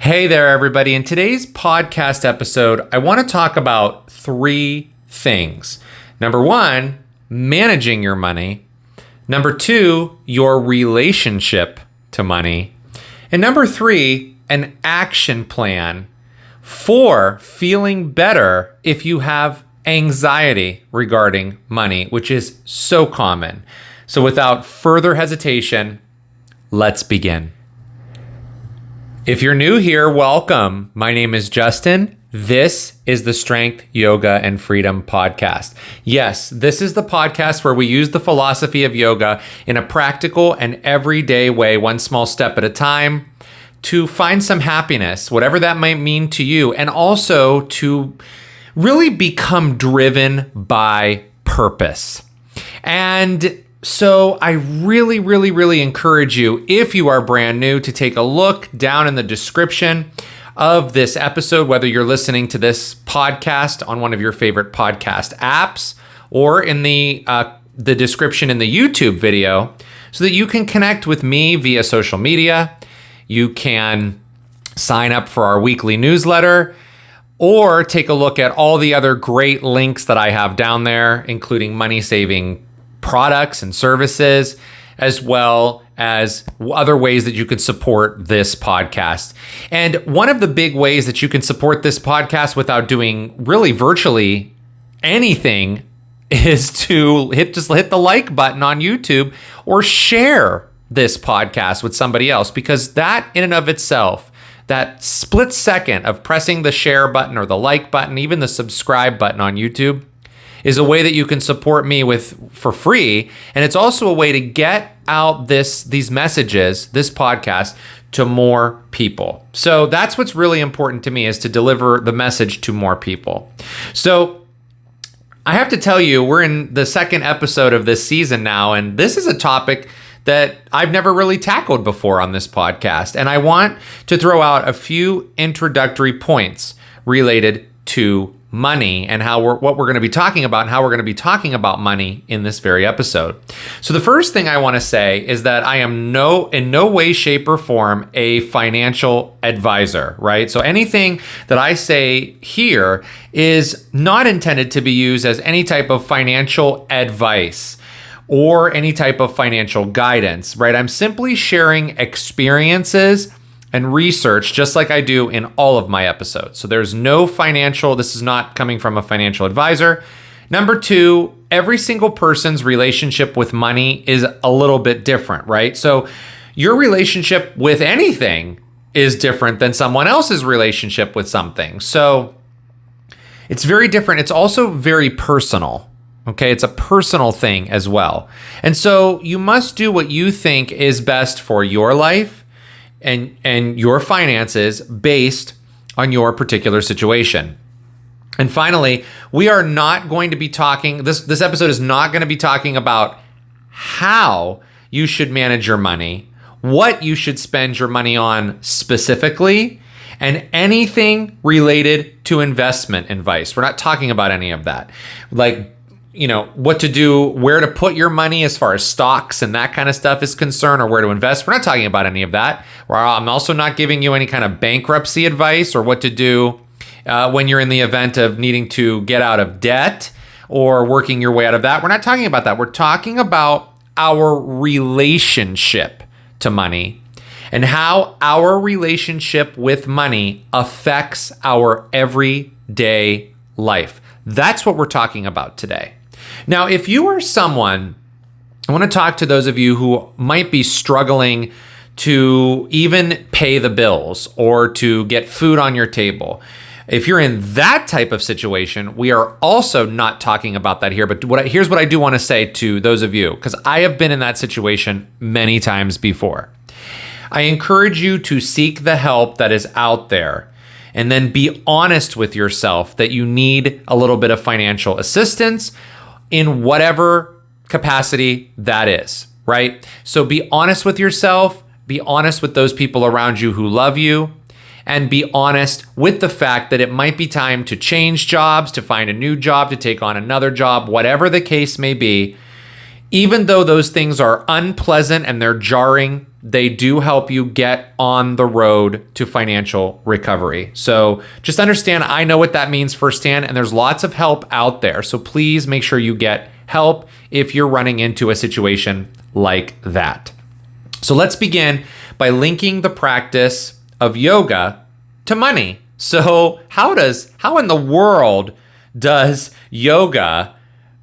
Hey there, everybody. In today's podcast episode, I want to talk about three things. Number one, managing your money. Number two, your relationship to money. And number three, an action plan for feeling better if you have anxiety regarding money, which is so common. So without further hesitation, let's begin. If you're new here, welcome. My name is Justin. This is the Strength, Yoga, and Freedom podcast. Yes, this is the podcast where we use the philosophy of yoga in a practical and everyday way, one small step at a time, to find some happiness, whatever that might mean to you, and also to really become driven by purpose. And so I really encourage you, if you are brand new, to take a look down in the description of this episode, whether you're listening to this podcast on one of your favorite podcast apps or in the description in the YouTube video, so that you can connect with me via social media. You can sign up for our weekly newsletter or take a look at all the other great links that I have down there, including money-saving products and services, as well as other ways that you can support this podcast. And one of the big ways that you can support this podcast without doing really virtually anything is to hit the like button on YouTube or share this podcast with somebody else, because that in and of itself, that split second of pressing the share button or the like button, even the subscribe button on YouTube, is a way that you can support me for free. And it's also a way to get out these messages, this podcast, to more people. So that's what's really important to me, is to deliver the message to more people. So I have to tell you, we're in the second episode of this season now, and this is a topic that I've never really tackled before on this podcast. And I want to throw out a few introductory points related to money and what we're going to be talking about, and how we're going to be talking about money in this very episode. So the first thing I want to say is that I am in no way, shape, or form a financial advisor, right? So anything that I say here is not intended to be used as any type of financial advice or any type of financial guidance, right? I'm simply sharing experiences and research, just like I do in all of my episodes. So there's no this is not coming from a financial advisor. Number two, every single person's relationship with money is a little bit different, right? So your relationship with anything is different than someone else's relationship with something. So it's very different. It's also very personal. Okay, it's a personal thing as well. And so you must do what you think is best for your life and your finances based on your particular situation. And finally, we are not going to be talking, this episode is not going to be talking about how you should manage your money, what you should spend your money on specifically, and anything related to investment advice. We're not talking about any of that. Like, what to do, where to put your money as far as stocks and that kind of stuff is concerned, or where to invest. We're not talking about any of that. I'm also not giving you any kind of bankruptcy advice or what to do when you're in the event of needing to get out of debt or working your way out of that. We're not talking about that. We're talking about our relationship to money and how our relationship with money affects our everyday life. That's what we're talking about today. Now, if you are someone, I want to talk to those of you who might be struggling to even pay the bills or to get food on your table. If you're in that type of situation, we are also not talking about that here. But here's what I do want to say to those of you, because I have been in that situation many times before. I encourage you to seek the help that is out there. And then be honest with yourself that you need a little bit of financial assistance in whatever capacity that is, right? So be honest with yourself, be honest with those people around you who love you, and be honest with the fact that it might be time to change jobs, to find a new job, to take on another job, whatever the case may be. Even though those things are unpleasant and they're jarring, they do help you get on the road to financial recovery. So just understand, I know what that means firsthand, and there's lots of help out there. So please make sure you get help if you're running into a situation like that. So let's begin by linking the practice of yoga to money. So how in the world does yoga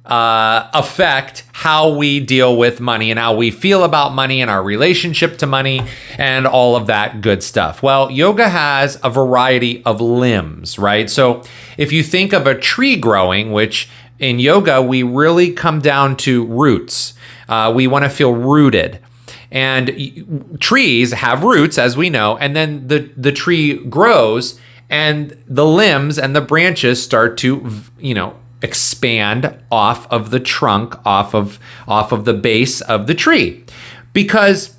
affect how we deal with money and how we feel about money and our relationship to money and all of that good stuff? Well, yoga has a variety of limbs, right? So if you think of a tree growing, which in yoga, we really come down to roots. We want to feel rooted. And trees have roots, as we know, and then the tree grows and the limbs and the branches start to, expand off of the trunk, off of the base of the tree, because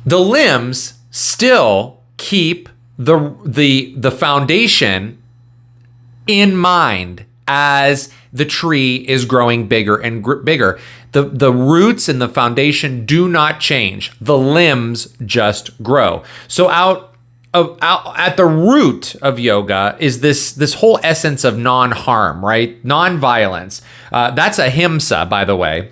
the limbs still keep the foundation in mind as the tree is growing bigger and bigger. The roots and the foundation do not change. The limbs just grow. So out at the root of yoga is this whole essence of non-harm, right? Non-violence. That's ahimsa, by the way,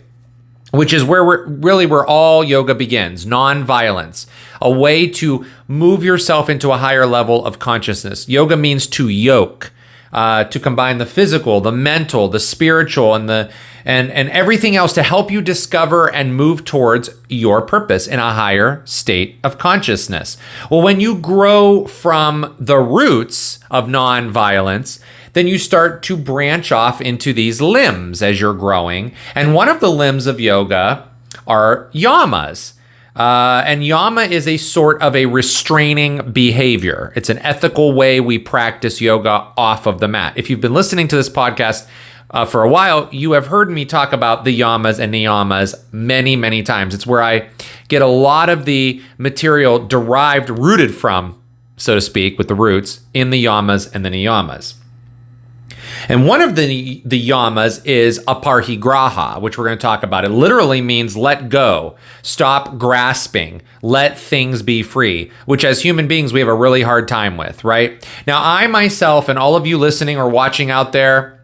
which is where all yoga begins. Non-violence, a way to move yourself into a higher level of consciousness. Yoga means to yoke, to combine the physical, the mental, the spiritual, and everything else to help you discover and move towards your purpose in a higher state of consciousness. Well, when you grow from the roots of non-violence, then you start to branch off into these limbs as you're growing. And one of the limbs of yoga are yamas. And yama is a sort of a restraining behavior. It's an ethical way we practice yoga off of the mat. If you've been listening to this podcast for a while, you have heard me talk about the yamas and niyamas many, many times. It's where I get a lot of the material rooted from, so to speak, with the roots in the yamas and the niyamas. And one of the yamas is aparigraha, which we're going to talk about. It literally means let go, stop grasping, let things be free, which as human beings, we have a really hard time with, right? Now, I myself and all of you listening or watching out there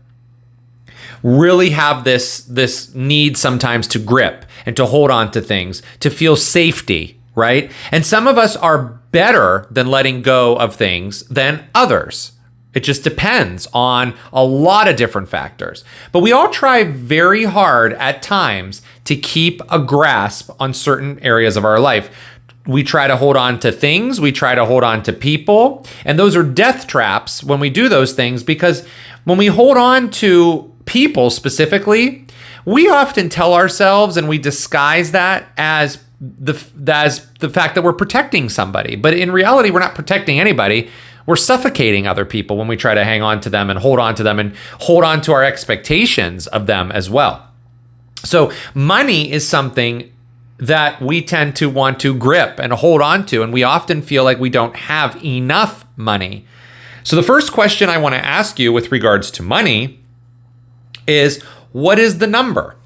really have this need sometimes to grip and to hold on to things, to feel safety, right? And some of us are better than letting go of things than others. It just depends on a lot of different factors. But we all try very hard at times to keep a grasp on certain areas of our life. We try to hold on to things, we try to hold on to people, and those are death traps when we do those things, because when we hold on to people specifically, we often tell ourselves and we disguise that as the fact that we're protecting somebody. But in reality, we're not protecting anybody. We're suffocating other people when we try to hang on to them and hold on to them and hold on to our expectations of them as well. So money is something that we tend to want to grip and hold on to, and we often feel like we don't have enough money. So the first question I want to ask you with regards to money is, what is the number?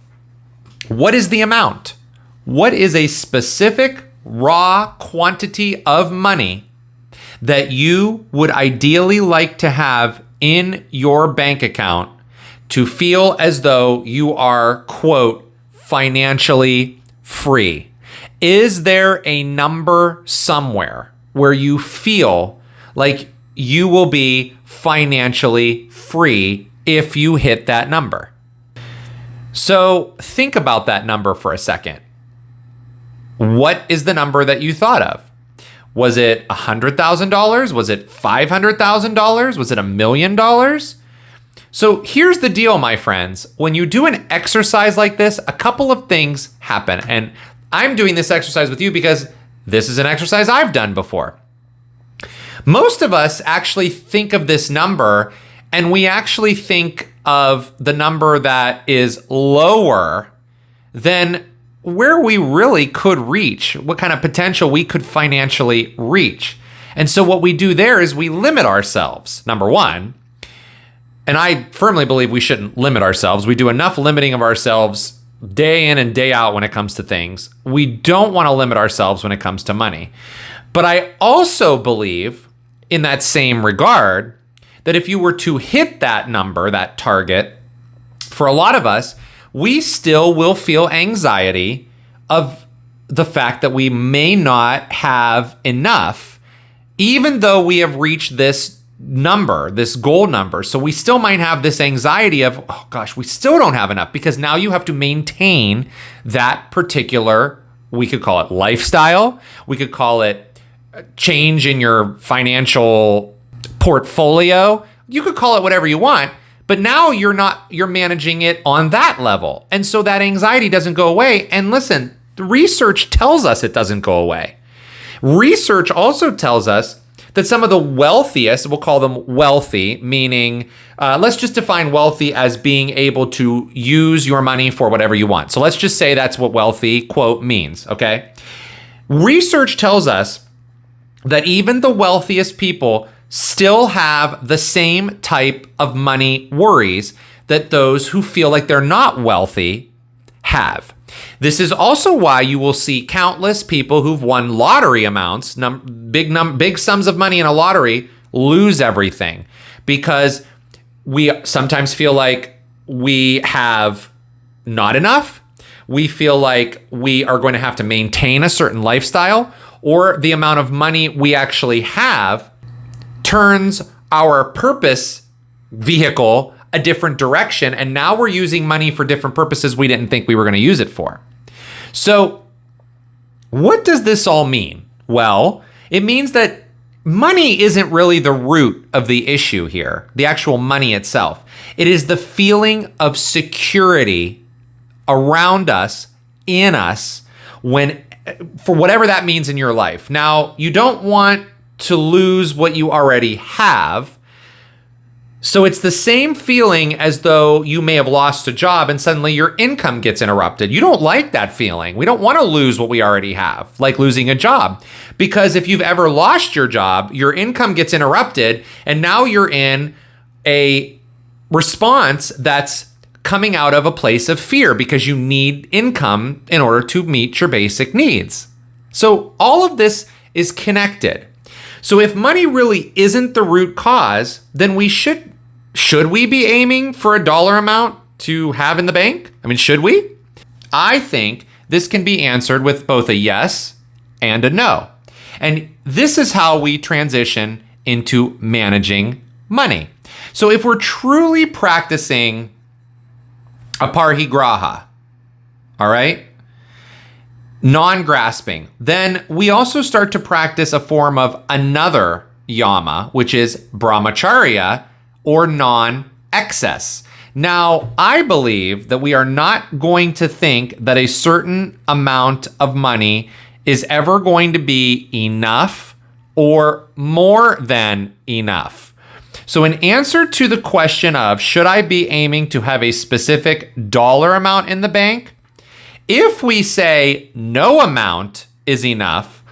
What is the amount? What is a specific raw quantity of money that you would ideally like to have in your bank account to feel as though you are, quote, financially free? Is there a number somewhere where you feel like you will be financially free if you hit that number? So think about that number for a second. What is the number that you thought of? Was it $100,000? Was it $500,000? Was it $1 million? So here's the deal, my friends. When you do an exercise like this, a couple of things happen. And I'm doing this exercise with you because this is an exercise I've done before. Most of us actually think of this number, and we actually think of the number that is lower than where we really could reach, what kind of potential we could financially reach. And so what we do there is we limit ourselves, number one. And I firmly believe we shouldn't limit ourselves. We do enough limiting of ourselves day in and day out when it comes to things. We don't want to limit ourselves when it comes to money. But I also believe, in that same regard, that if you were to hit that number, that target, for a lot of us, we still will feel anxiety of the fact that we may not have enough, even though we have reached this number, this goal number. So we still might have this anxiety of, oh gosh, we still don't have enough, because now you have to maintain that particular, we could call it lifestyle, we could call it change in your financial portfolio, you could call it whatever you want, but now you're managing it on that level. And so that anxiety doesn't go away. And listen, the research tells us it doesn't go away. Research also tells us that some of the wealthiest, we'll call them wealthy, meaning, let's just define wealthy as being able to use your money for whatever you want. So let's just say that's what wealthy, quote, means, okay? Research tells us that even the wealthiest people still have the same type of money worries that those who feel like they're not wealthy have. This is also why you will see countless people who've won lottery amounts, big sums of money in a lottery, lose everything, because we sometimes feel like we have not enough. We feel like we are going to have to maintain a certain lifestyle, or the amount of money we actually have turns our purpose vehicle a different direction, and now we're using money for different purposes we didn't think we were going to use it for. So what does this all mean? Well, it means that money isn't really the root of the issue here, the actual money itself. It is the feeling of security around us, in us, when, for whatever that means in your life. Now, you don't want to lose what you already have. So it's the same feeling as though you may have lost a job and suddenly your income gets interrupted. You don't like that feeling. We don't want to lose what we already have, like losing a job. Because if you've ever lost your job, your income gets interrupted, and now you're in a response that's coming out of a place of fear because you need income in order to meet your basic needs. So all of this is connected. So if money really isn't the root cause, then we should we be aiming for a dollar amount to have in the bank? I mean, should we? I think this can be answered with both a yes and a no. And this is how we transition into managing money. So if we're truly practicing aparigraha, all right, non-grasping, then we also start to practice a form of another yama, which is brahmacharya, or non-excess. Now, I believe that we are not going to think that a certain amount of money is ever going to be enough or more than enough. So in answer to the question of, should I be aiming to have a specific dollar amount in the bank? If we say no amount is enough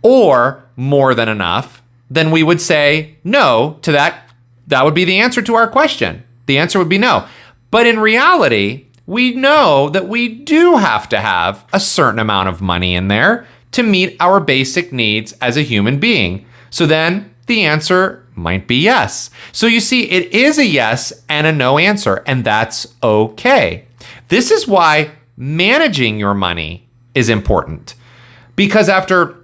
or more than enough, then we would say no to that. That would be the answer to our question. The answer would be no. But in reality, we know that we do have to have a certain amount of money in there to meet our basic needs as a human being. So then the answer might be yes. So you see, it is a yes and a no answer, and that's okay. This is why managing your money is important. Because after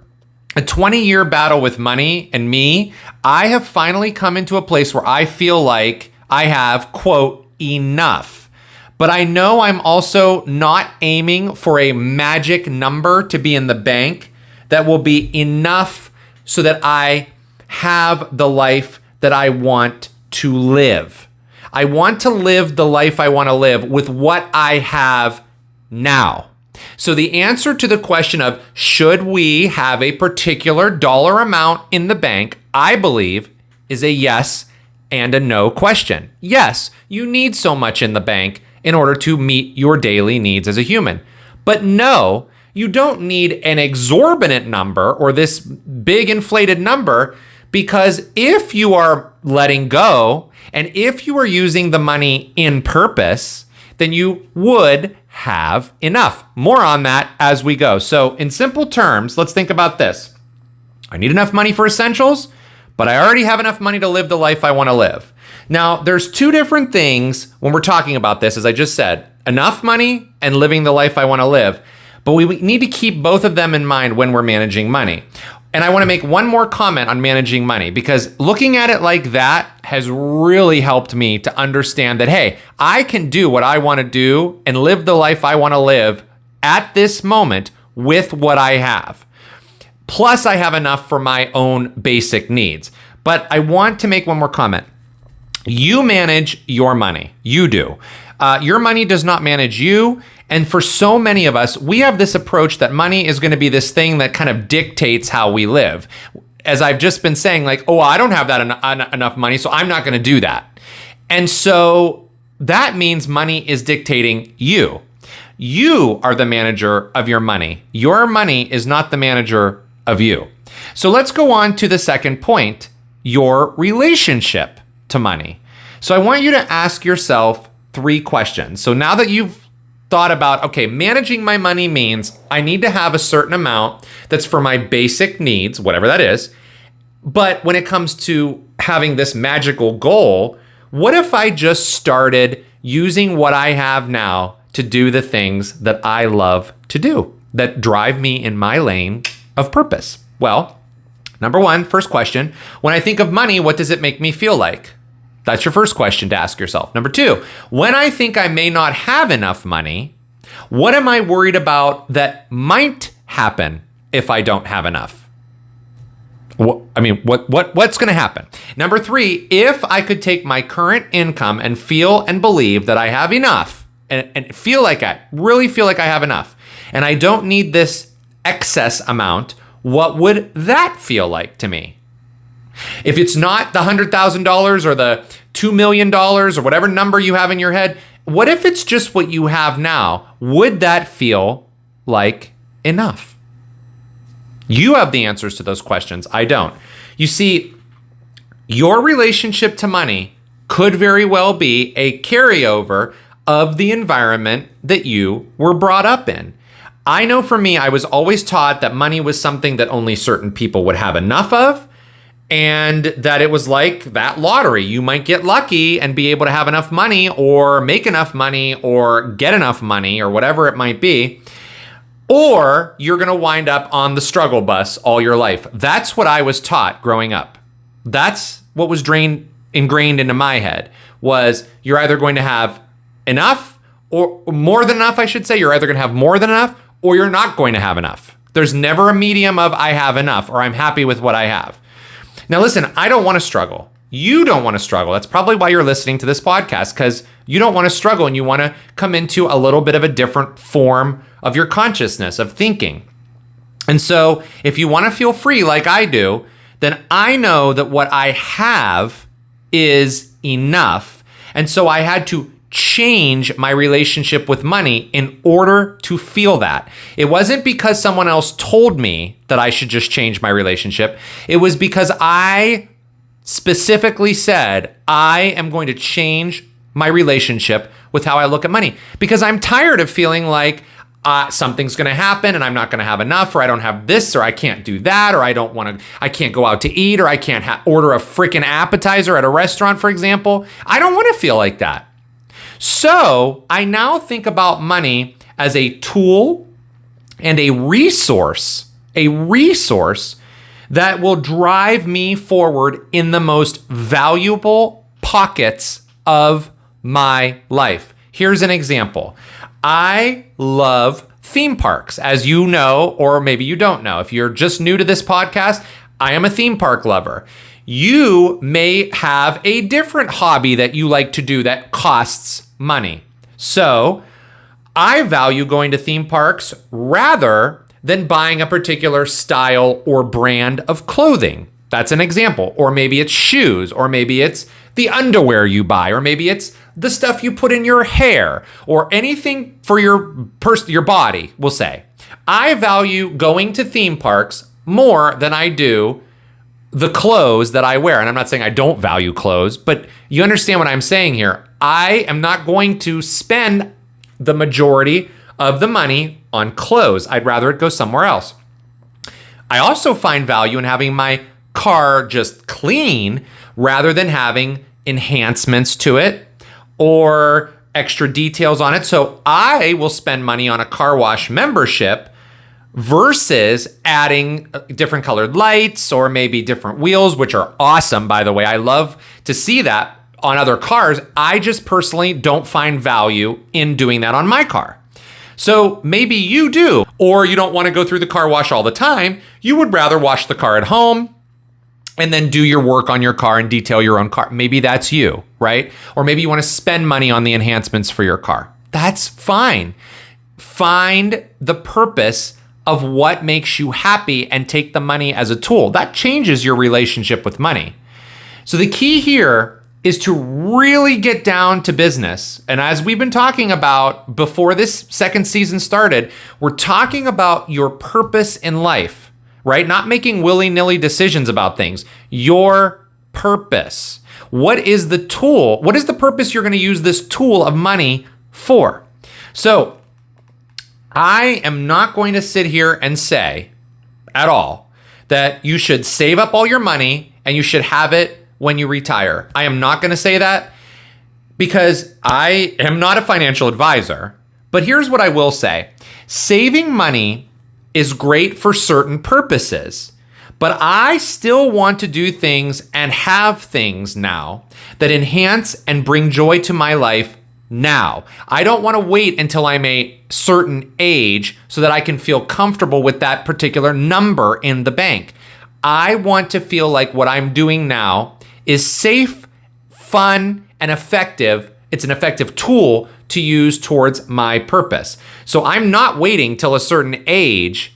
a 20-year battle with money and me, I have finally come into a place where I feel like I have, quote, enough. But I know I'm also not aiming for a magic number to be in the bank that will be enough so that I have the life that I want to live. I want to live the life I want to live with what I have now. So the answer to the question of should we have a particular dollar amount in the bank, I believe, is a yes and a no question. Yes, you need so much in the bank in order to meet your daily needs as a human. But no, you don't need an exorbitant number or this big inflated number, because if you are letting go and if you are using the money in purpose, then you would have enough. More on that as we go. So in simple terms, let's think about this. I need enough money for essentials, but I already have enough money to live the life I want to live. Now, there's two different things when we're talking about this, as I just said, enough money and living the life I want to live. But we need to keep both of them in mind when we're managing money. And I want to make one more comment on managing money, because looking at it like that has really helped me to understand that, hey, I can do what I want to do and live the life I want to live at this moment with what I have. Plus, I have enough for my own basic needs. But I want to make one more comment. You manage your money. You do. Your money does not manage you. And for so many of us, we have this approach that money is going to be this thing that kind of dictates how we live. As I've just been saying, like, oh, I don't have that enough money, so I'm not going to do that. And so that means money is dictating you. You are the manager of your money. Your money is not the manager of you. So let's go on to the second point, your relationship to money. So I want you to ask yourself 3 questions. So now that you've thought about, okay, managing my money means I need to have a certain amount that's for my basic needs, whatever that is. But when it comes to having this magical goal, what if I just started using what I have now to do the things that I love to do, that drive me in my lane of purpose? Well, number 1, first question, when I think of money, what does it make me feel like? That's your first question to ask yourself. Number 2, when I think I may not have enough money, what am I worried about that might happen if I don't have enough? What's going to happen? Number 3, if I could take my current income and feel and believe that I have enough and really feel like I have enough and I don't need this excess amount, what would that feel like to me? If it's not the $100,000 or the $2 million or whatever number you have in your head, what if it's just what you have now? Would that feel like enough? You have the answers to those questions. I don't. You see, your relationship to money could very well be a carryover of the environment that you were brought up in. I know for me, I was always taught that money was something that only certain people would have enough of, and that it was like that lottery. You might get lucky and be able to have enough money or make enough money or get enough money or whatever it might be, or you're going to wind up on the struggle bus all your life. That's what I was taught growing up. That's what was ingrained into my head, was you're either going to have enough or more than enough, I should say. You're either going to have more than enough or you're not going to have enough. There's never a medium of I have enough or I'm happy with what I have. Now listen, I don't want to struggle. You don't want to struggle. That's probably why you're listening to this podcast, because you don't want to struggle and you want to come into a little bit of a different form of your consciousness, of thinking. And so if you want to feel free like I do, then I know that what I have is enough. And so I had to change my relationship with money in order to feel that. It wasn't because someone else told me that I should just change my relationship. It was because I specifically said, I am going to change my relationship with how I look at money, because I'm tired of feeling like something's going to happen and I'm not going to have enough, or I don't have this, or I can't do that, or I can't go out to eat, or I can't order a freaking appetizer at a restaurant, for example. I don't want to feel like that. So I now think about money as a tool and a resource that will drive me forward in the most valuable pockets of my life. Here's an example. I love theme parks, as you know, or maybe you don't know. If you're just new to this podcast, I am a theme park lover. You may have a different hobby that you like to do that costs money. So I value going to theme parks rather than buying a particular style or brand of clothing. That's an example. Or maybe it's shoes, or maybe it's the underwear you buy, or maybe it's the stuff you put in your hair, or anything for your body, we'll say. I value going to theme parks more than I do the clothes that I wear. And I'm not saying I don't value clothes, but you understand what I'm saying here. I am not going to spend the majority of the money on clothes. I'd rather it go somewhere else. I also find value in having my car just clean rather than having enhancements to it or extra details on it. So I will spend money on a car wash membership versus adding different colored lights or maybe different wheels, which are awesome, by the way. I love to see that on other cars. I just personally don't find value in doing that on my car. So maybe you do, or you don't want to go through the car wash all the time. You would rather wash the car at home and then do your work on your car and detail your own car. Maybe that's you, right? Or maybe you want to spend money on the enhancements for your car. That's fine. Find the purpose of what makes you happy and take the money as a tool. That changes your relationship with money. So the key here is to really get down to business. And as we've been talking about before this second season started, we're talking about your purpose in life, right? Not making willy-nilly decisions about things. Your purpose. What is the tool? What is the purpose you're going to use this tool of money for? So I am not going to sit here and say at all that you should save up all your money and you should have it when you retire. I am not going to say that because I am not a financial advisor. But here's what I will say. Saving money is great for certain purposes, but I still want to do things and have things now that enhance and bring joy to my life now. I don't want to wait until I'm a certain age so that I can feel comfortable with that particular number in the bank. I want to feel like what I'm doing now is safe, fun, and effective. It's an effective tool to use towards my purpose. So I'm not waiting till a certain age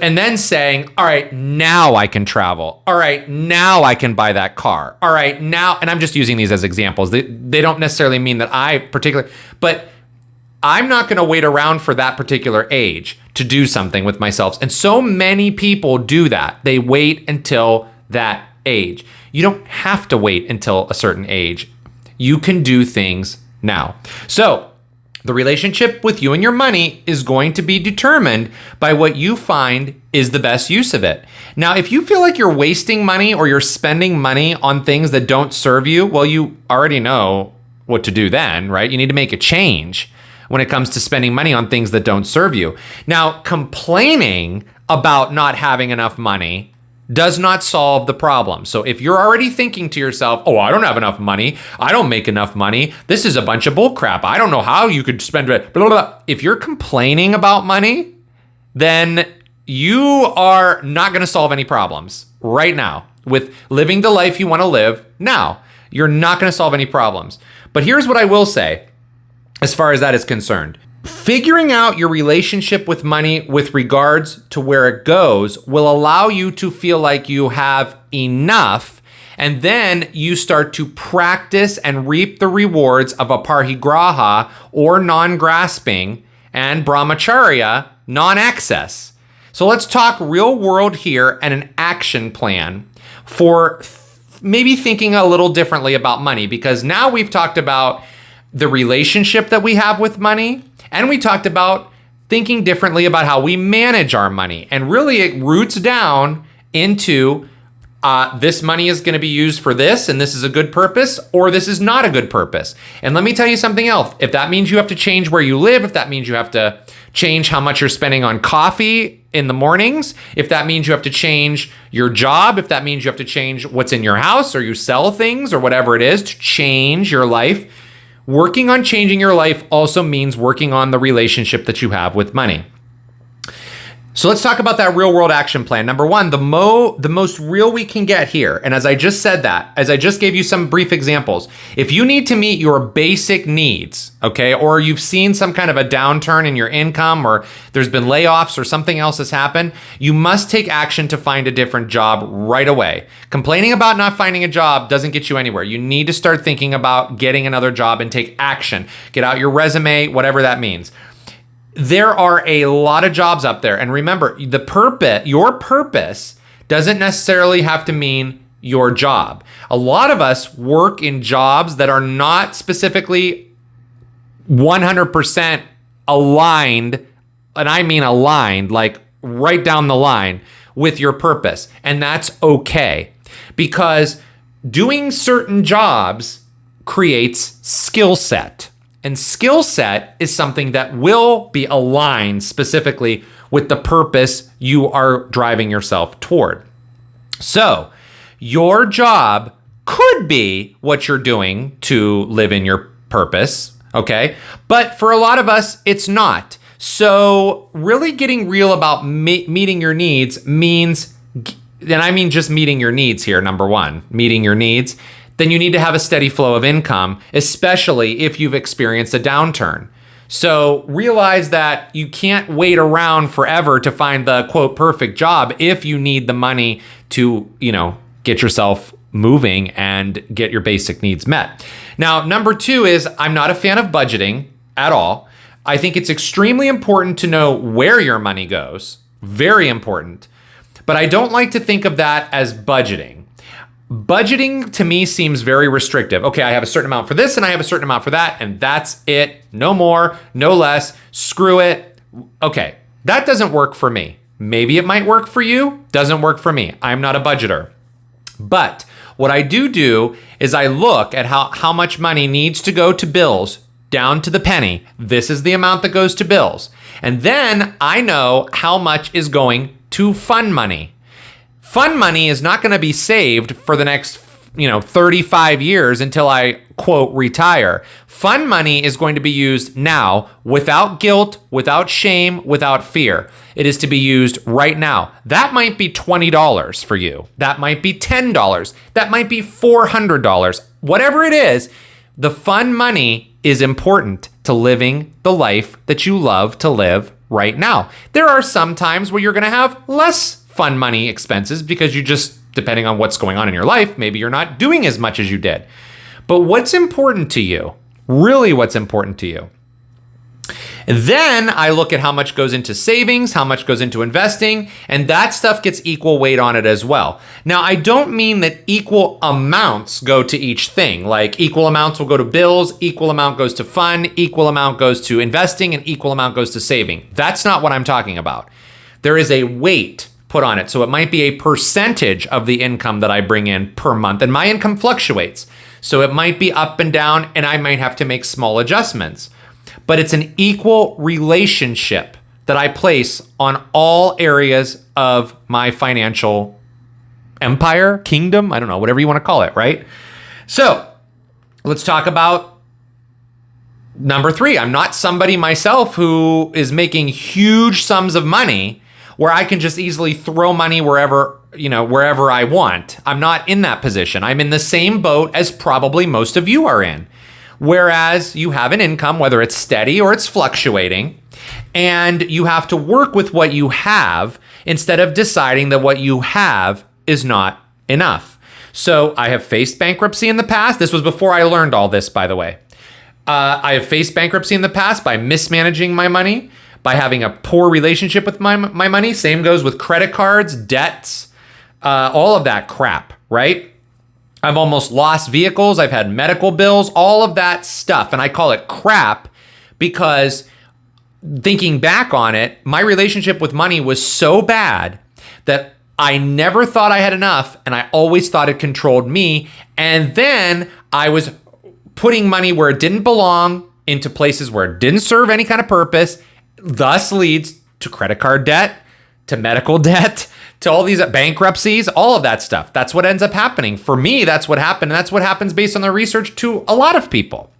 and then saying, all right, now I can travel. All right, now I can buy that car. All right, now, and I'm just using these as examples. They don't necessarily mean that I particularly, but I'm not going to wait around for that particular age to do something with myself. And so many people do that. They wait until that age. You don't have to wait until a certain age. You can do things now. So the relationship with you and your money is going to be determined by what you find is the best use of it. Now, if you feel like you're wasting money or you're spending money on things that don't serve you, well, you already know what to do then, right? You need to make a change when it comes to spending money on things that don't serve you. Now, complaining about not having enough money does not solve the problem. So if you're already thinking to yourself, oh, I don't have enough money, I don't make enough money, this is a bunch of bull crap, I don't know how you could spend it, blah, blah, blah. If you're complaining about money, then you are not going to solve any problems right now with living the life you want to live now. You're not going to solve any problems. But here's what I will say as far as that is concerned. Figuring out your relationship with money with regards to where it goes will allow you to feel like you have enough, and then you start to practice and reap the rewards of aparigraha or non-grasping and brahmacharya, non-excess. So let's talk real world here and an action plan for maybe thinking a little differently about money, because now we've talked about the relationship that we have with money. And we talked about thinking differently about how we manage our money. And really it roots down into this money is going to be used for this, and this is a good purpose, or this is not a good purpose. And let me tell you something else. If that means you have to change where you live, if that means you have to change how much you're spending on coffee in the mornings, if that means you have to change your job, if that means you have to change what's in your house, or you sell things, or whatever it is to change your life, working on changing your life also means working on the relationship that you have with money. So let's talk about that real world action plan. Number one, the most real we can get here. And as I just said that, as I just gave you some brief examples, if you need to meet your basic needs, okay, or you've seen some kind of a downturn in your income, or there's been layoffs or something else has happened, you must take action to find a different job right away. Complaining about not finding a job doesn't get you anywhere. You need to start thinking about getting another job and take action. Get out your resume, whatever that means. There are a lot of jobs up there. And remember, your purpose doesn't necessarily have to mean your job. A lot of us work in jobs that are not specifically 100% aligned, and I mean aligned, like right down the line with your purpose. And that's okay, because doing certain jobs creates skill set. And skill set is something that will be aligned specifically with the purpose you are driving yourself toward. So your job could be what you're doing to live in your purpose, okay? But for a lot of us, it's not. So really getting real about meeting your needs means, and I mean just meeting your needs here, number one, meeting your needs, then you need to have a steady flow of income, especially if you've experienced a downturn. So realize that you can't wait around forever to find the quote perfect job if you need the money to, get yourself moving and get your basic needs met. Now, number two is I'm not a fan of budgeting at all. I think it's extremely important to know where your money goes. Very important. But I don't like to think of that as budgeting. Budgeting to me seems very restrictive. Okay, I have a certain amount for this and I have a certain amount for that, and that's it. No more, no less. Screw it. Okay, that doesn't work for me. Maybe it might work for you. Doesn't work for me. I'm not a budgeter. But what I do is I look at how much money needs to go to bills down to the penny. This is the amount that goes to bills. And then I know how much is going to fun money. Fun money is not going to be saved for the next, 35 years until I, quote, retire. Fun money is going to be used now without guilt, without shame, without fear. It is to be used right now. That might be $20 for you. That might be $10. That might be $400. Whatever it is, the fun money is important to living the life that you love to live right now. There are some times where you're going to have less fun money expenses because you just, depending on what's going on in your life, maybe you're not doing as much as you did. But what's important to you? Really, what's important to you? And then I look at how much goes into savings, how much goes into investing, and that stuff gets equal weight on it as well. Now, I don't mean that equal amounts go to each thing. Like equal amounts will go to bills, equal amount goes to fun, equal amount goes to investing, and equal amount goes to saving. That's not what I'm talking about. There is a weight put on it. So it might be a percentage of the income that I bring in per month, and my income fluctuates. So it might be up and down, and I might have to make small adjustments. But it's an equal relationship that I place on all areas of my financial empire, kingdom, I don't know, whatever you want to call it, right? So let's talk about number three. I'm not somebody myself who is making huge sums of money where I can just easily throw money wherever I want. I'm not in that position. I'm in the same boat as probably most of you are in. Whereas you have an income, whether it's steady or it's fluctuating, and you have to work with what you have instead of deciding that what you have is not enough. So I have faced bankruptcy in the past. This was before I learned all this, by the way. I have faced bankruptcy in the past by mismanaging my money, by having a poor relationship with my money. Same goes with credit cards, debts, all of that crap, right? I've almost lost vehicles. I've had medical bills, all of that stuff. And I call it crap because thinking back on it, my relationship with money was so bad that I never thought I had enough, and I always thought it controlled me. And then I was putting money where it didn't belong into places where it didn't serve any kind of purpose, thus leads to credit card debt, to medical debt, to all these bankruptcies, all of that stuff. That's what ends up happening. For me, that's what happened. And that's what happens based on the research to a lot of people.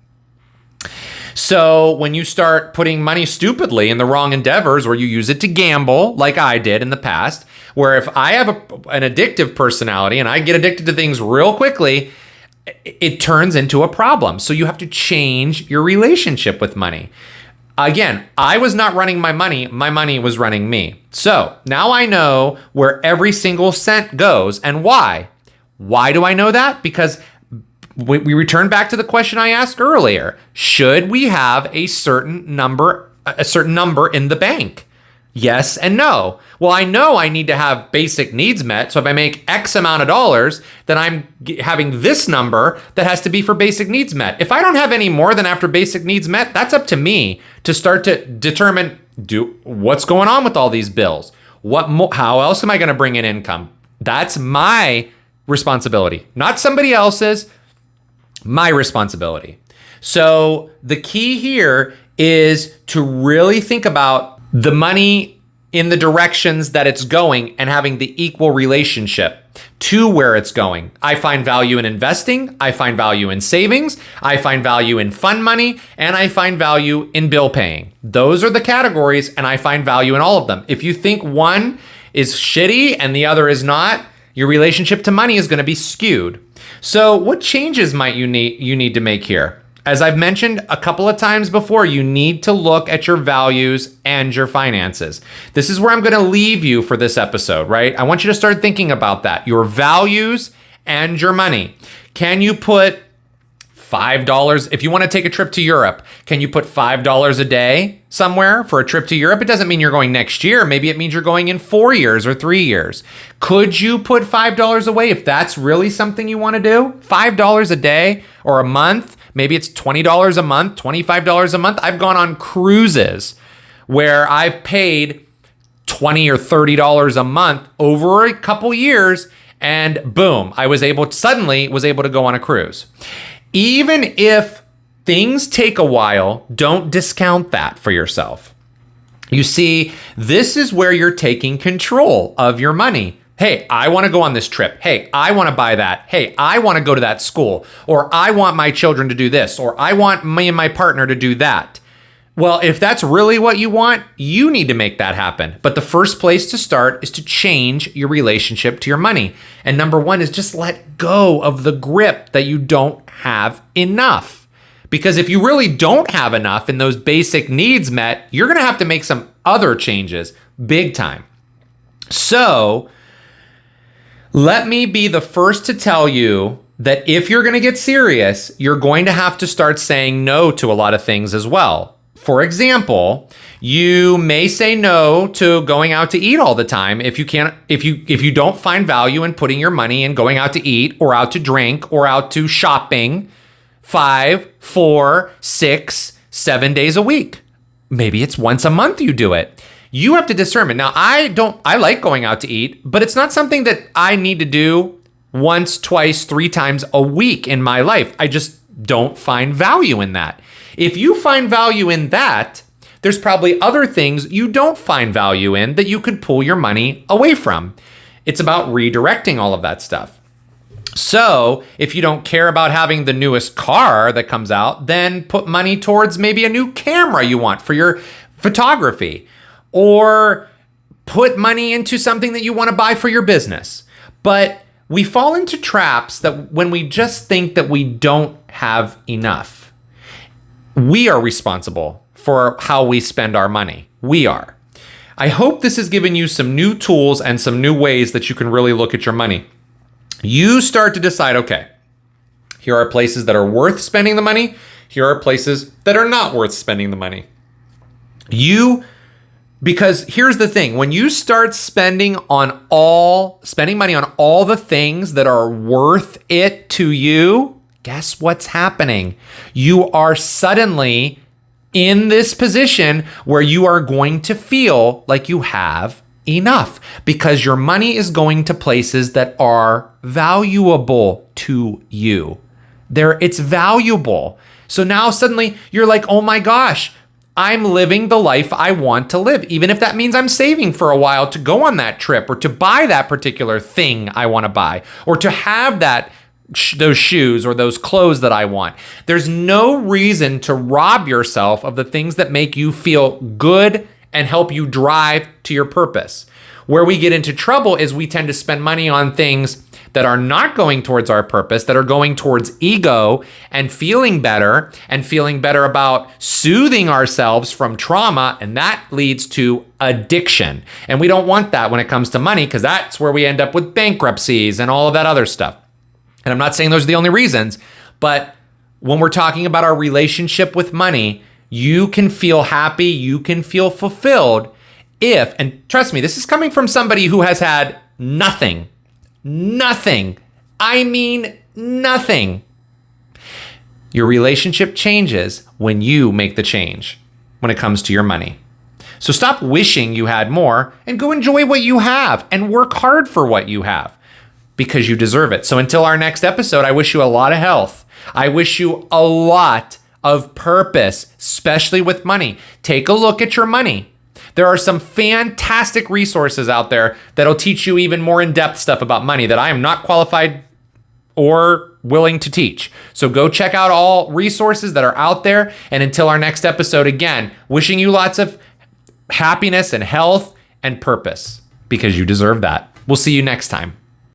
So when you start putting money stupidly in the wrong endeavors, or you use it to gamble like I did in the past, where if I have an addictive personality and I get addicted to things real quickly, it turns into a problem. So you have to change your relationship with money. Again, I was not running my money was running me. So now I know where every single cent goes and why. Why do I know that? Because we return back to the question I asked earlier. Should we have a certain number in the bank? Yes and no. Well, I know I need to have basic needs met. So if I make X amount of dollars, then I'm having this number that has to be for basic needs met. If I don't have any more than after basic needs met, that's up to me to start to determine what's going on with all these bills. How else am I going to bring in income? That's my responsibility, not somebody else's, my responsibility. So the key here is to really think about the money in the directions that it's going and having the equal relationship to where it's going. I find value in investing. I find value in savings. I find value in fund money, and I find value in bill paying. Those are the categories, and I find value in all of them. If you think one is shitty and the other is not, your relationship to money is going to be skewed. So what changes might you need to make here? As I've mentioned a couple of times before, you need to look at your values and your finances. This is where I'm going to leave you for this episode, right? I want you to start thinking about that. Your values and your money. Can you put $5, if you want to take a trip to Europe, can you put $5 a day somewhere for a trip to Europe? It doesn't mean you're going next year. Maybe it means you're going in 4 years or 3 years. Could you put $5 away if that's really something you want to do? $5 a day or a month? Maybe it's $20 a month, $25 a month. I've gone on cruises where I've paid $20 or $30 a month over a couple years, and boom, I was able to go on a cruise. Even if things take a while, don't discount that for yourself. You see, this is where you're taking control of your money. Hey, I want to go on this trip. Hey, I want to buy that. Hey, I want to go to that school. Or I want my children to do this. Or I want me and my partner to do that. Well, if that's really what you want, you need to make that happen. But the first place to start is to change your relationship to your money. And number one is just let go of the grip that you don't have enough. Because if you really don't have enough in those basic needs met, you're going to have to make some other changes big time. So let me be the first to tell you that if you're going to get serious, you're going to have to start saying no to a lot of things as well. For example, you may say no to going out to eat all the time if you don't find value in putting your money in going out to eat or out to drink or out to shopping 5, 4, 6, 7 days a week. Maybe it's once a month you do it. You have to discern. Now, I like going out to eat, but it's not something that I need to do once, twice, 3 times a week in my life. I just don't find value in that. If you find value in that, there's probably other things you don't find value in that you could pull your money away from. It's about redirecting all of that stuff. So if you don't care about having the newest car that comes out, then put money towards maybe a new camera you want for your photography, or put money into something that you want to buy for your business. But we fall into traps that when we just think that we don't have enough. We are responsible for how we spend our money. We are. I hope this has given you some new tools and some new ways that you can really look at your money. You start to decide, okay, here are places that are worth spending the money. Here are places that are not worth spending the money. Because here's the thing, when you start spending money on all the things that are worth it to you, guess what's happening? You are suddenly in this position where you are going to feel like you have enough because your money is going to places that are valuable to you. It's valuable. So now suddenly you're like, oh my gosh, I'm living the life I want to live, even if that means I'm saving for a while to go on that trip or to buy that particular thing I want to buy or to have those shoes or those clothes that I want. There's no reason to rob yourself of the things that make you feel good and help you drive to your purpose. Where we get into trouble is we tend to spend money on things that are not going towards our purpose, that are going towards ego and feeling better about soothing ourselves from trauma, and that leads to addiction. And we don't want that when it comes to money because that's where we end up with bankruptcies and all of that other stuff. And I'm not saying those are the only reasons, but when we're talking about our relationship with money, you can feel happy, you can feel fulfilled if, and trust me, this is coming from somebody who has had nothing, I mean nothing. Your relationship changes when you make the change when it comes to your money. So stop wishing you had more and go enjoy what you have and work hard for what you have because you deserve it. So until our next episode, I wish you a lot of health. I wish you a lot of purpose, especially with money. Take a look at your money. There are some fantastic resources out there that'll teach you even more in-depth stuff about money that I am not qualified or willing to teach. So go check out all resources that are out there. And until our next episode, again, wishing you lots of happiness and health and purpose because you deserve that. We'll see you next time.